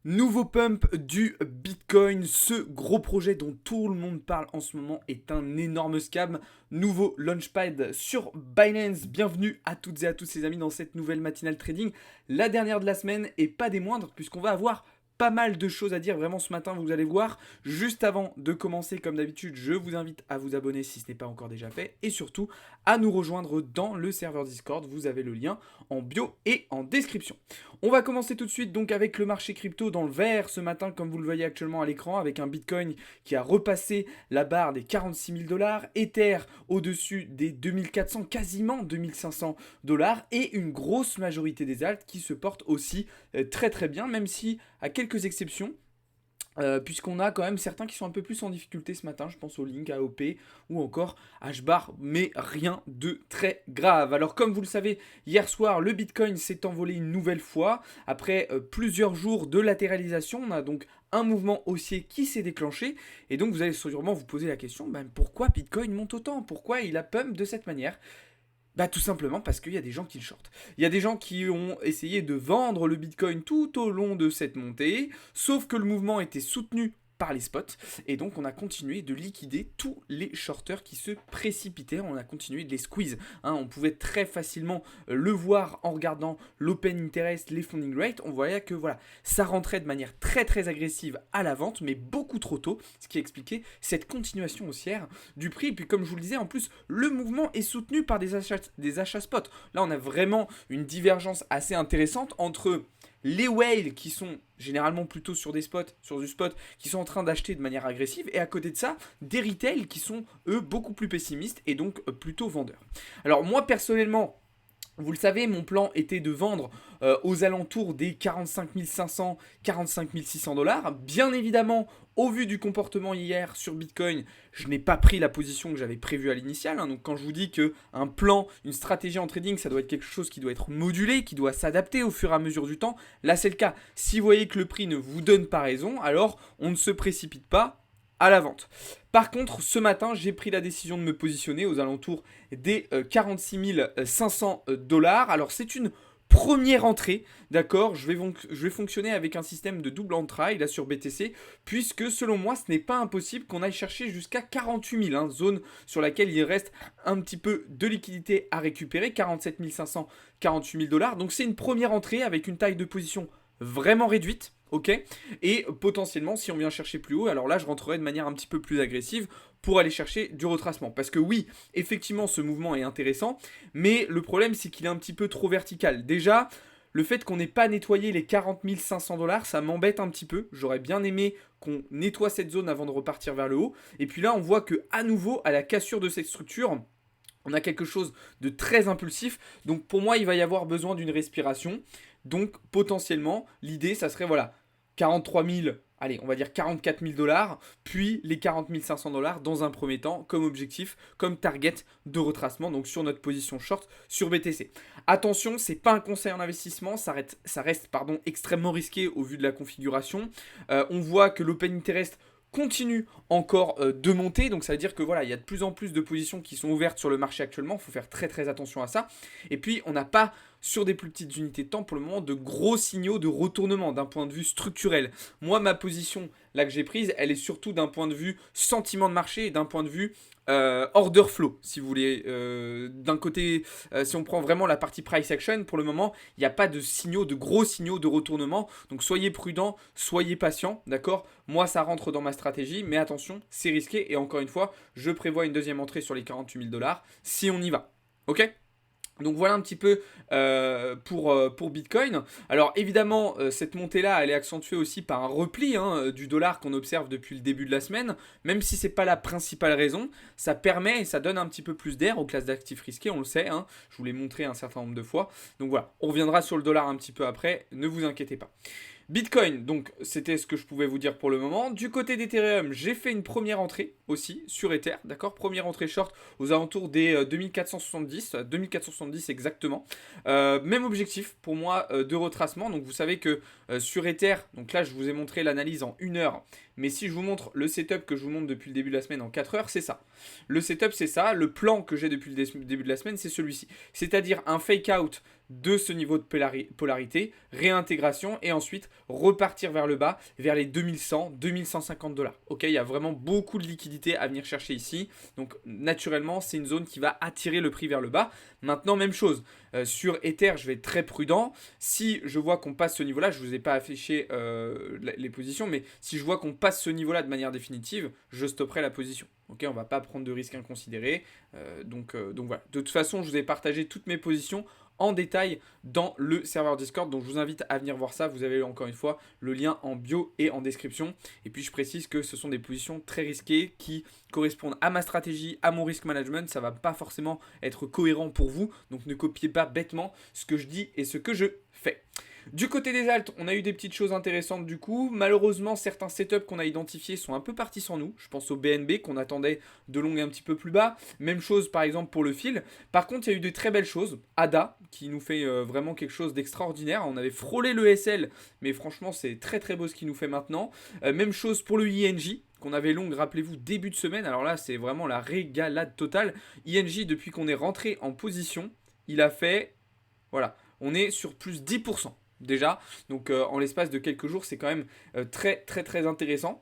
Nouveau pump du Bitcoin, ce gros projet dont tout le monde parle en ce moment est un énorme scam. Nouveau launchpad sur Binance. Bienvenue à toutes et à tous les amis dans cette nouvelle matinale trading. La dernière de la semaine et pas des moindres puisqu'on va avoir pas mal de choses à dire vraiment ce matin, vous allez voir. Juste avant de commencer, comme d'habitude, je vous invite à vous abonner si ce n'est pas encore déjà fait et surtout à nous rejoindre dans le serveur Discord. Vous avez le lien en bio et en description. On va commencer tout de suite donc avec le marché crypto dans le vert ce matin, comme vous le voyez actuellement à l'écran, avec un Bitcoin qui a repassé la barre des 46 000 $, Ether au-dessus des 2400, quasiment 2500 $, et une grosse majorité des alts qui se portent aussi très très bien, même si à quelques exceptions. Puisqu'on a quand même certains qui sont un peu plus en difficulté ce matin, je pense au Link, AOP ou encore HBAR, mais rien de très grave. Alors comme vous le savez, hier soir, le Bitcoin s'est envolé une nouvelle fois. Après plusieurs jours de latéralisation, on a donc un mouvement haussier qui s'est déclenché. Et donc vous allez sûrement vous poser la question, pourquoi Bitcoin monte autant? Pourquoi il a pump de cette manière? Tout simplement parce qu'il y a des gens qui le shortent. Il y a des gens qui ont essayé de vendre le Bitcoin tout au long de cette montée, sauf que le mouvement était soutenu par les spots, et donc on a continué de liquider tous les shorters qui se précipitaient, on a continué de les squeeze. On pouvait très facilement le voir en regardant l'open interest, les funding rates, on voyait que voilà, ça rentrait de manière très très agressive à la vente, mais beaucoup trop tôt, ce qui expliquait cette continuation haussière du prix. Et puis comme je vous le disais, en plus, le mouvement est soutenu par des achats spot. Là, on a vraiment une divergence assez intéressante entre les whales qui sont généralement plutôt sur des spots, sur du spot, qui sont en train d'acheter de manière agressive, et à côté de ça, des retail qui sont eux beaucoup plus pessimistes et donc plutôt vendeurs. Alors moi personnellement, vous le savez, mon plan était de vendre aux alentours des 45 500, 45 600 $. Bien évidemment, au vu du comportement hier sur Bitcoin, je n'ai pas pris la position que j'avais prévue à l'initiale. Donc quand je vous dis qu'un plan, une stratégie en trading, ça doit être quelque chose qui doit être modulé, qui doit s'adapter au fur et à mesure du temps. Là, c'est le cas. Si vous voyez que le prix ne vous donne pas raison, alors on ne se précipite pas à la vente. Par contre, ce matin, j'ai pris la décision de me positionner aux alentours des 46 500 $. Alors, c'est une première entrée, d'accord, je vais fonctionner avec un système de double entraille là sur BTC, puisque selon moi, ce n'est pas impossible qu'on aille chercher jusqu'à 48 000, zone sur laquelle il reste un petit peu de liquidité à récupérer, 47 500, 48 000 $. Donc, c'est une première entrée avec une taille de position vraiment réduite. Ok. Et potentiellement, si on vient chercher plus haut, alors là, je rentrerai de manière un petit peu plus agressive pour aller chercher du retracement. Parce que oui, effectivement, ce mouvement est intéressant, mais le problème, c'est qu'il est un petit peu trop vertical. Déjà, le fait qu'on n'ait pas nettoyé les 40 500 $, ça m'embête un petit peu. J'aurais bien aimé qu'on nettoie cette zone avant de repartir vers le haut. Et puis là, on voit que à nouveau, à la cassure de cette structure, on a quelque chose de très impulsif. Donc pour moi, il va y avoir besoin d'une respiration. Donc potentiellement, l'idée, ça serait voilà, 43 000, allez, on va dire 44 000 $, puis les 40 500 $ dans un premier temps, comme objectif, comme target de retracement, donc sur notre position short sur BTC. Attention, c'est pas un conseil en investissement, ça reste extrêmement risqué au vu de la configuration. On voit que l'open interest continue encore de monter, donc ça veut dire que voilà, il y a de plus en plus de positions qui sont ouvertes sur le marché actuellement, il faut faire très très attention à ça. Et puis on n'a pas sur des plus petites unités de temps pour le moment de gros signaux de retournement d'un point de vue structurel. Moi, ma position là que j'ai prise, elle est surtout d'un point de vue sentiment de marché et d'un point de vue order flow, si vous voulez. D'un côté, si on prend vraiment la partie price action, pour le moment, il n'y a pas de signaux, de gros signaux de retournement. Donc soyez prudents, soyez patients, d'accord? Moi, ça rentre dans ma stratégie, mais attention, c'est risqué. Et encore une fois, je prévois une deuxième entrée sur les 48 000 $ si on y va. Ok? Donc voilà un petit peu pour Bitcoin. Alors évidemment, cette montée-là, elle est accentuée aussi par un repli du dollar qu'on observe depuis le début de la semaine. Même si ce n'est pas la principale raison, ça permet et ça donne un petit peu plus d'air aux classes d'actifs risqués, on le sait. Je vous l'ai montré un certain nombre de fois. Donc voilà, on reviendra sur le dollar un petit peu après, ne vous inquiétez pas. Bitcoin, donc c'était ce que je pouvais vous dire pour le moment. Du côté d'Ethereum, j'ai fait une première entrée aussi sur Ether, d'accord? Première entrée short aux alentours des 2470 exactement. Même objectif pour moi de retracement. Donc vous savez que sur Ether, donc là je vous ai montré l'analyse en 1 heure, Mais si je vous montre le setup que je vous montre depuis le début de la semaine en 4 heures, c'est ça. Le setup, c'est ça. Le plan que j'ai depuis le début de la semaine, c'est celui-ci. C'est-à-dire un fake out de ce niveau de polarité, réintégration et ensuite repartir vers le bas, vers les 2100, 2150 $. Ok, il y a vraiment beaucoup de liquidités à venir chercher ici. Donc naturellement, c'est une zone qui va attirer le prix vers le bas. Maintenant, même chose. Sur Ether, je vais être très prudent. Si je vois qu'on passe ce niveau-là, je ne vous ai pas affiché les positions, mais si je vois qu'on passe ce niveau-là de manière définitive, je stopperai la position. Ok, on ne va pas prendre de risques inconsidérés. Donc voilà. De toute façon, je vous ai partagé toutes mes positions en détail dans le serveur Discord. Donc je vous invite à venir voir ça. Vous avez encore une fois le lien en bio et en description. Et puis je précise que ce sont des positions très risquées qui correspondent à ma stratégie, à mon risk management. Ça ne va pas forcément être cohérent pour vous. Donc ne copiez pas bêtement ce que je dis et ce que je fais. Du côté des alts, on a eu des petites choses intéressantes du coup. Malheureusement, certains setups qu'on a identifiés sont un peu partis sans nous. Je pense au BNB qu'on attendait de long un petit peu plus bas. Même chose par exemple pour le fil. Par contre, il y a eu de très belles choses. ADA qui nous fait vraiment quelque chose d'extraordinaire. On avait frôlé le SL, mais franchement, c'est très très beau ce qu'il nous fait maintenant. Même chose pour le INJ qu'on avait long, rappelez-vous, début de semaine. Alors là, c'est vraiment la régalade totale. INJ, depuis qu'on est rentré en position, il a fait... Voilà, on est sur plus 10%. Déjà, donc en l'espace de quelques jours, c'est quand même très très très intéressant.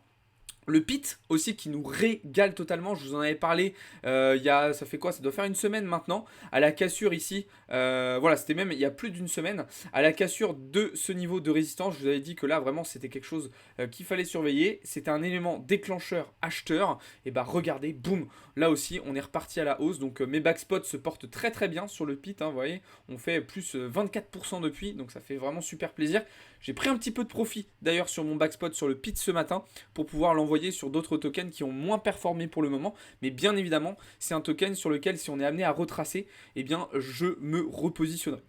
Le PIT aussi qui nous régale totalement, je vous en avais parlé ça fait quoi? Ça doit faire une semaine maintenant, à la cassure ici, voilà c'était même il y a plus d'une semaine, à la cassure de ce niveau de résistance, je vous avais dit que là vraiment c'était quelque chose qu'il fallait surveiller, c'était un élément déclencheur acheteur, et bah regardez, boum, là aussi on est reparti à la hausse, donc mes backspots se portent très très bien sur le PIT, hein, vous voyez, on fait plus 24% depuis, donc ça fait vraiment super plaisir. J'ai pris un petit peu de profit d'ailleurs sur mon backspot sur le PIT ce matin pour pouvoir l'envoyer sur d'autres tokens qui ont moins performé pour le moment. Mais bien évidemment, c'est un token sur lequel si on est amené à retracer, eh bien je me repositionnerai.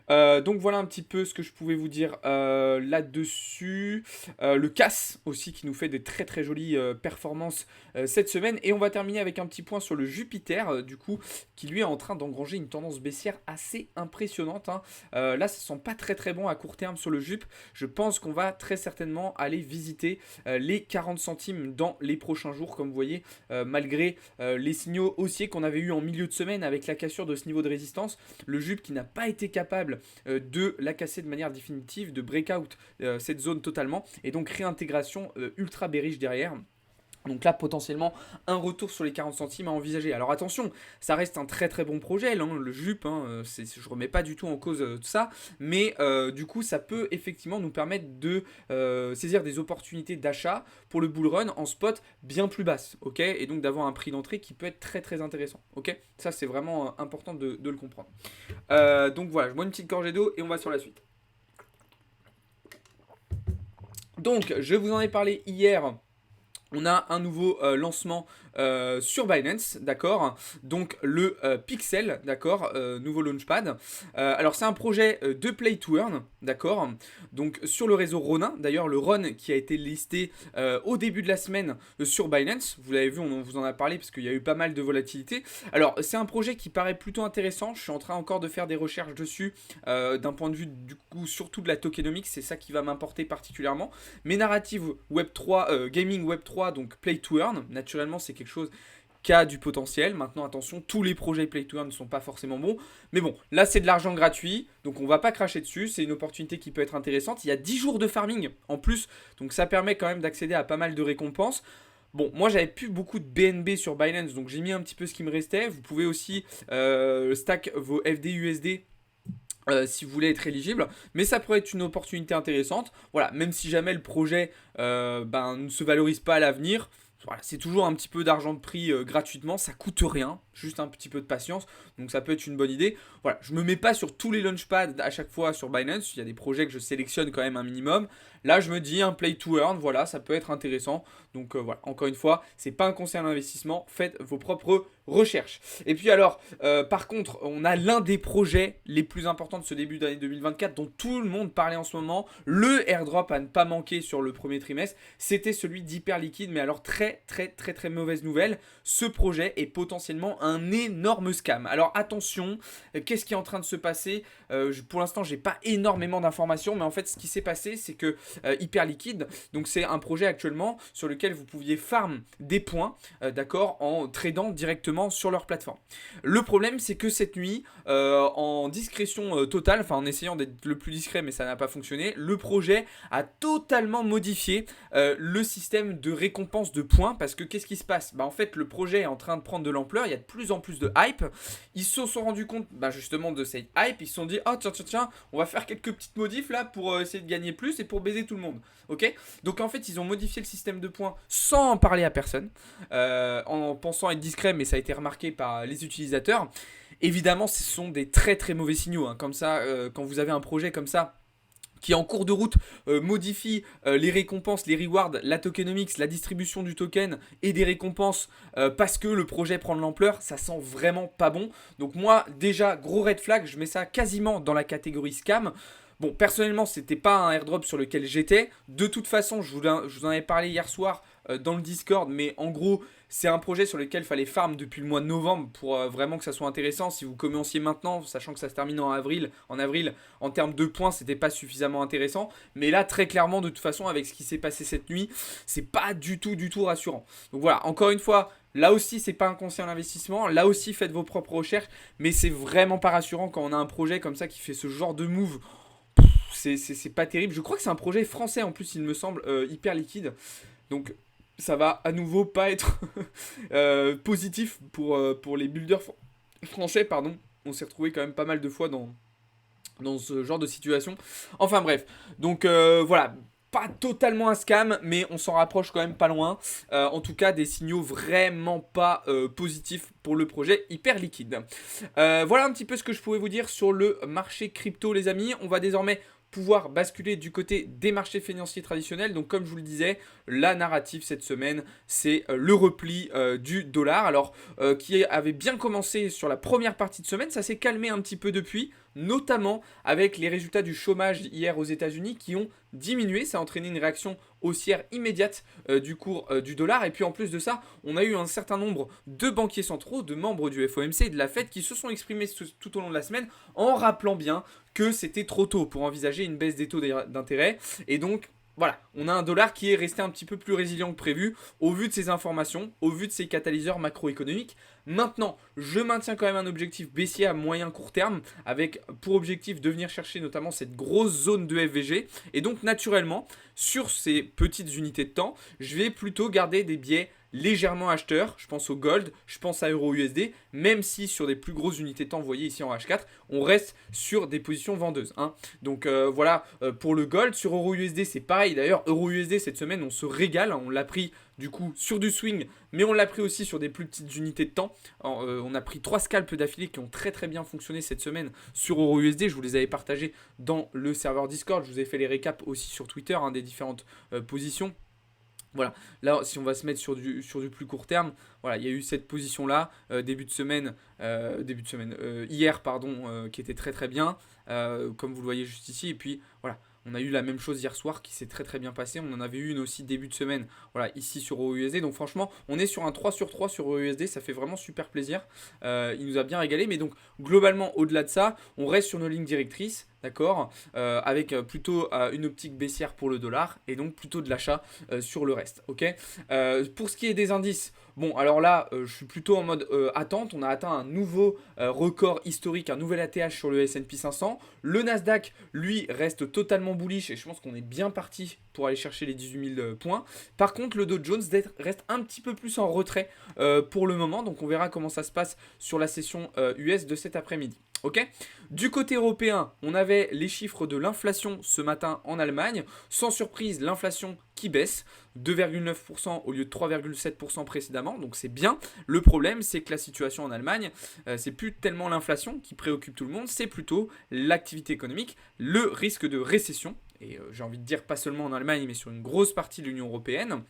Donc voilà un petit peu ce que je pouvais vous dire là-dessus. Le CAS aussi qui nous fait des très très jolies performances cette semaine. Et on va terminer avec un petit point sur le Jupiter, du coup, qui lui est en train d'engranger une tendance baissière assez impressionnante, hein. Là, ça sent pas très très bon à court terme sur le Jup. Je pense qu'on va très certainement aller visiter les 40 centimes dans les prochains jours, comme vous voyez, malgré les signaux haussiers qu'on avait eu en milieu de semaine avec la cassure de ce niveau de résistance. Le Jup qui n'a pas été capable de la casser de manière définitive, de breakout cette zone totalement, et donc réintégration ultra bearish derrière. Donc là, potentiellement, un retour sur les 40 centimes à envisager. Alors attention, ça reste un très très bon projet, là, le Jup, hein, je ne remets pas du tout en cause tout ça, mais du coup, ça peut effectivement nous permettre de saisir des opportunités d'achat pour le bull run en spot bien plus basse, ok, et donc d'avoir un prix d'entrée qui peut être très très intéressant, ok. Ça, c'est vraiment important de le comprendre. Donc voilà, je bois une petite gorgée d'eau et on va sur la suite. Donc, je vous en ai parlé hier. On a un nouveau lancement sur Binance, d'accord. Donc le Pixel, d'accord, nouveau launchpad. Alors c'est un projet de Play to Earn, d'accord. Donc sur le réseau Ronin, d'ailleurs le RON qui a été listé au début de la semaine sur Binance. Vous l'avez vu, on vous en a parlé parce qu'il y a eu pas mal de volatilité. Alors c'est un projet qui paraît plutôt intéressant. Je suis en train encore de faire des recherches dessus d'un point de vue du coup surtout de la tokenomics. C'est ça qui va m'importer particulièrement. Mais narrative Web3, gaming Web3, donc Play to Earn, naturellement c'est quelque chose qui a du potentiel. Maintenant attention, tous les projets Play to Earn ne sont pas forcément bons, mais bon, là c'est de l'argent gratuit, donc on va pas cracher dessus, c'est une opportunité qui peut être intéressante. Il y a 10 jours de farming en plus, donc ça permet quand même d'accéder à pas mal de récompenses. Bon, moi j'avais plus beaucoup de BNB sur Binance, donc j'ai mis un petit peu ce qui me restait. Vous pouvez aussi stack vos FDUSD si vous voulez être éligible, mais ça pourrait être une opportunité intéressante. Voilà, même si jamais le projet ne se valorise pas à l'avenir, voilà, c'est toujours un petit peu d'argent de prix gratuitement, ça coûte rien, juste un petit peu de patience, donc ça peut être une bonne idée. Voilà, je me mets pas sur tous les launchpads à chaque fois sur Binance, il y a des projets que je sélectionne quand même un minimum. Là, je me dis un play to earn, voilà, ça peut être intéressant. Donc voilà, encore une fois, c'est pas un conseil d'investissement, faites vos propres recherches. Et puis alors, par contre, on a l'un des projets les plus importants de ce début d'année 2024 dont tout le monde parlait en ce moment, le airdrop à ne pas manquer sur le premier trimestre, c'était celui d'Hyperliquid, mais alors très très très très mauvaise nouvelle, ce projet est potentiellement à un énorme scam. Alors attention, qu'est-ce qui est en train de se passer? Pour l'instant, j'ai pas énormément d'informations, mais en fait, ce qui s'est passé, c'est que Hyperliquid, donc c'est un projet actuellement sur lequel vous pouviez farm des points, d'accord, en tradant directement sur leur plateforme. Le problème, c'est que cette nuit, en discrétion totale, enfin en essayant d'être le plus discret, mais ça n'a pas fonctionné, le projet a totalement modifié le système de récompense de points, parce que qu'est-ce qui se passe? En fait, le projet est en train de prendre de l'ampleur, il y a de plus en plus de hype. Ils se sont rendus compte justement de cette hype, ils se sont dit oh tiens, on va faire quelques petites modifs là pour essayer de gagner plus et pour baiser tout le monde. Ok. Donc en fait, ils ont modifié le système de points sans en parler à personne, en pensant être discret, mais ça a été remarqué par les utilisateurs. Évidemment, ce sont des très très mauvais signaux, hein. Comme ça, quand vous avez un projet comme ça qui en cours de route modifie les récompenses, les rewards, la tokenomics, la distribution du token et des récompenses parce que le projet prend de l'ampleur, ça sent vraiment pas bon. Donc moi, déjà, gros red flag, je mets ça quasiment dans la catégorie scam. Bon, personnellement, c'était pas un airdrop sur lequel j'étais. De toute façon, je vous en avais parlé hier soir dans le Discord, mais en gros, c'est un projet sur lequel il fallait farm depuis le mois de novembre pour vraiment que ça soit intéressant. Si vous commenciez maintenant, sachant que ça se termine en avril, en termes de points, c'était pas suffisamment intéressant. Mais là, très clairement, de toute façon, avec ce qui s'est passé cette nuit, c'est pas du tout rassurant. Donc voilà, encore une fois, là aussi, c'est pas un conseil en investissement. Là aussi, faites vos propres recherches. Mais c'est vraiment pas rassurant quand on a un projet comme ça qui fait ce genre de move. C'est pas terrible. Je crois que c'est un projet français en plus, il me semble, Hyperliquid. Donc ça va à nouveau pas être positif pour les builders français, pardon. On s'est retrouvé quand même pas mal de fois dans ce genre de situation. Enfin bref, donc voilà. Pas totalement un scam, mais on s'en rapproche quand même pas loin. En tout cas, des signaux vraiment pas positifs pour le projet Hyperliquid. Voilà un petit peu ce que je pouvais vous dire sur le marché crypto, les amis. On va désormais pouvoir basculer du côté des marchés financiers traditionnels. Donc comme je vous le disais, la narrative cette semaine, c'est le repli du dollar. Alors qui avait bien commencé sur la première partie de semaine, ça s'est calmé un petit peu depuis, notamment avec les résultats du chômage hier aux États-Unis qui ont diminué. Ça a entraîné une réaction haussière immédiate du cours du dollar. Et puis en plus de ça, on a eu un certain nombre de banquiers centraux, de membres du FOMC et de la Fed qui se sont exprimés tout au long de la semaine en rappelant bien que c'était trop tôt pour envisager une baisse des taux d'intérêt. Et donc voilà, on a un dollar qui est resté un petit peu plus résilient que prévu au vu de ces informations, au vu de ces catalyseurs macroéconomiques. Maintenant, je maintiens quand même un objectif baissier à moyen court terme avec pour objectif de venir chercher notamment cette grosse zone de FVG. Et donc naturellement, sur ces petites unités de temps, je vais plutôt garder des biais légèrement acheteurs. Je pense au gold, je pense à EURUSD, même si sur des plus grosses unités de temps, vous voyez ici en H4, on reste sur des positions vendeuses, hein. Donc voilà pour le gold. Sur EURUSD, c'est pareil. D'ailleurs, EURUSD cette semaine, on se régale. On l'a pris du coup sur du swing, mais on l'a pris aussi sur des plus petites unités de temps. On a pris 3 scalps d'affilée qui ont très très bien fonctionné cette semaine sur EURUSD. Je vous les avais partagés dans le serveur Discord. Je vous ai fait les récaps aussi sur Twitter, hein, des différentes positions. Voilà, là si on va se mettre sur du plus court terme, voilà, il y a eu cette position là, début de semaine, hier pardon, qui était très très bien, comme vous le voyez juste ici, et puis voilà, on a eu la même chose hier soir qui s'est très très bien passé, on en avait eu une aussi début de semaine, voilà, ici sur EURUSD, donc franchement, on est sur un 3 sur 3 sur EURUSD, ça fait vraiment super plaisir, il nous a bien régalé, mais donc globalement, au-delà de ça, on reste sur nos lignes directrices, d'accord, avec plutôt une optique baissière pour le dollar, et donc plutôt de l'achat sur le reste, ok. Pour ce qui est des indices, bon alors là je suis plutôt en mode attente. On a atteint un nouveau record historique, un nouvel ATH sur le S&P 500. Le Nasdaq lui reste totalement bullish et je pense qu'on est bien parti pour aller chercher les 18 000 points. Par contre le Dow Jones reste un petit peu plus en retrait pour le moment, donc on verra comment ça se passe sur la session US de cet après-midi. Ok. Du côté européen, on avait les chiffres de l'inflation ce matin en Allemagne. Sans surprise, l'inflation qui baisse, 2,9% au lieu de 3,7% précédemment, donc c'est bien. Le problème, c'est que la situation en Allemagne, c'est plus tellement l'inflation qui préoccupe tout le monde, c'est plutôt l'activité économique, le risque de récession, et j'ai envie de dire pas seulement en Allemagne, mais sur une grosse partie de l'Union européenne.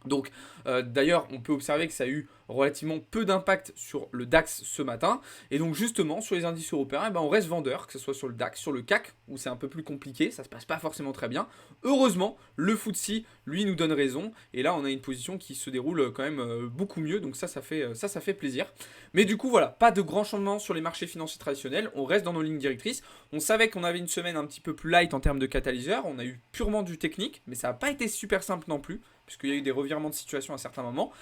Donc d'ailleurs on peut observer que ça a eu relativement peu d'impact sur le DAX ce matin. Et donc justement, sur les indices européens, on reste vendeur, que ce soit sur le DAX, sur le CAC, où c'est un peu plus compliqué, ça se passe pas forcément très bien. Heureusement, le FTSE, lui, nous donne raison. Et là, on a une position qui se déroule quand même beaucoup mieux, donc ça fait plaisir. Mais du coup, voilà, pas de grands changements sur les marchés financiers traditionnels, on reste dans nos lignes directrices. On savait qu'on avait une semaine un petit peu plus light en termes de catalyseurs, on a eu purement du technique, mais ça n'a pas été super simple non plus, puisqu'il y a eu des revirements de situation à certains moments.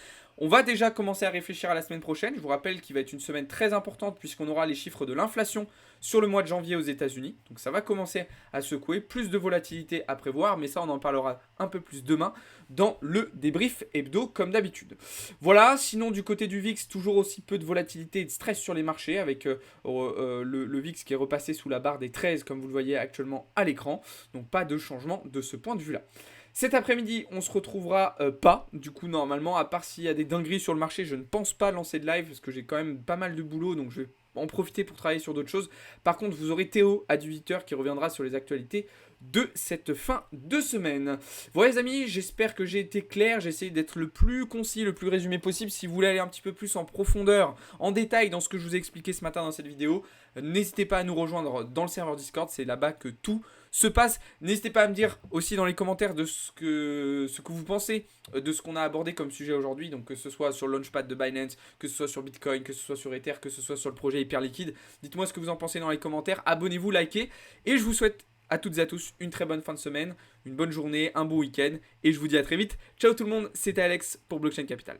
On va déjà commencer à réfléchir à la semaine prochaine. Je vous rappelle qu'il va être une semaine très importante puisqu'on aura les chiffres de l'inflation sur le mois de janvier aux États-Unis. Donc ça va commencer à secouer, plus de volatilité à prévoir, mais ça on en parlera un peu plus demain dans le débrief hebdo comme d'habitude. Voilà, sinon du côté du VIX, toujours aussi peu de volatilité et de stress sur les marchés avec le VIX qui est repassé sous la barre des 13 comme vous le voyez actuellement à l'écran. Donc pas de changement de ce point de vue là. Cet après-midi, on se retrouvera pas, du coup, normalement, à part s'il y a des dingueries sur le marché, je ne pense pas lancer de live parce que j'ai quand même pas mal de boulot, donc je vais en profiter pour travailler sur d'autres choses. Par contre, vous aurez Théo à 18h qui reviendra sur les actualités de cette fin de semaine. Voilà les amis, j'espère que j'ai été clair, j'ai essayé d'être le plus concis, le plus résumé possible. Si vous voulez aller un petit peu plus en profondeur, en détail dans ce que je vous ai expliqué ce matin dans cette vidéo, n'hésitez pas à nous rejoindre dans le serveur Discord, c'est là-bas que tout se passe. N'hésitez pas à me dire aussi dans les commentaires de ce que vous pensez de ce qu'on a abordé comme sujet aujourd'hui, donc que ce soit sur le Launchpad de Binance, que ce soit sur Bitcoin, que ce soit sur Ether, que ce soit sur le projet Hyperliquid. Dites-moi ce que vous en pensez dans les commentaires, abonnez-vous, likez, et je vous souhaite à toutes et à tous une très bonne fin de semaine, une bonne journée, un bon week-end, et je vous dis à très vite. Ciao tout le monde, c'était Alex pour Blockchain Capital.